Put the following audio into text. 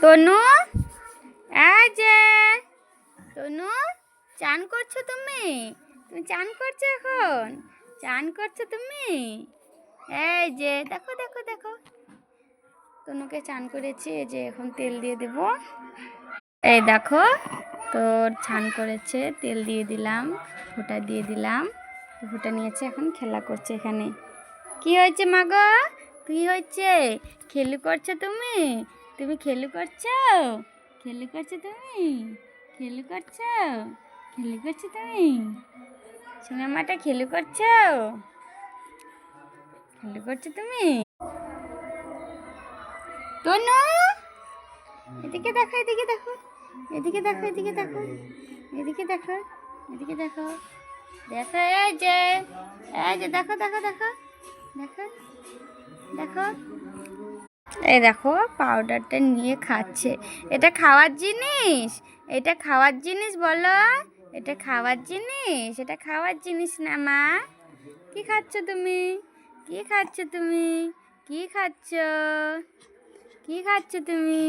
তনু, এই যে তনু, চান করছো তুমি? তুমি চান করছো এখন? চান করছো তুমি? এই যে দেখো দেখো দেখো, তনুকে চান করেছি। এই যে এখন তেল দিয়ে দেব। এই দেখো, তোর চান করেছে, তেল দিয়ে দিলাম, ফোঁটা দিয়ে দিলাম। ফোঁটা নিয়েছে, এখন খেলা করছে এখানে। কি হয়েছে মা গো? কি হয়েছে? খেলু করছো তুমি? তুমি খেলু করছো? খেলু করছো তুমি? খেলু করছো? খেলু করছো তুমি? সিনেমাটা খেলু করছো? খেলু করছো তুমি? তনু, এদিকে দেখো, এদিকে দেখো, এদিকে দেখো, এদিকে দেখো, এদিকে দেখো, এদিকে দেখো, দেখো, এই যে দেখো দেখো দেখো দেখো দেখো, এই দেখো পাউডারটা নিয়ে খাচ্ছে। এটা খাওয়ার জিনিস? এটা খাওয়ার জিনিস বলো? এটা খাওয়ার জিনিস? এটা খাওয়ার জিনিস না মা। কি খাচ্ছ তুমি? কি খাচ্ছ তুমি? কি খাচ্ছ? কি খাচ্ছ তুমি?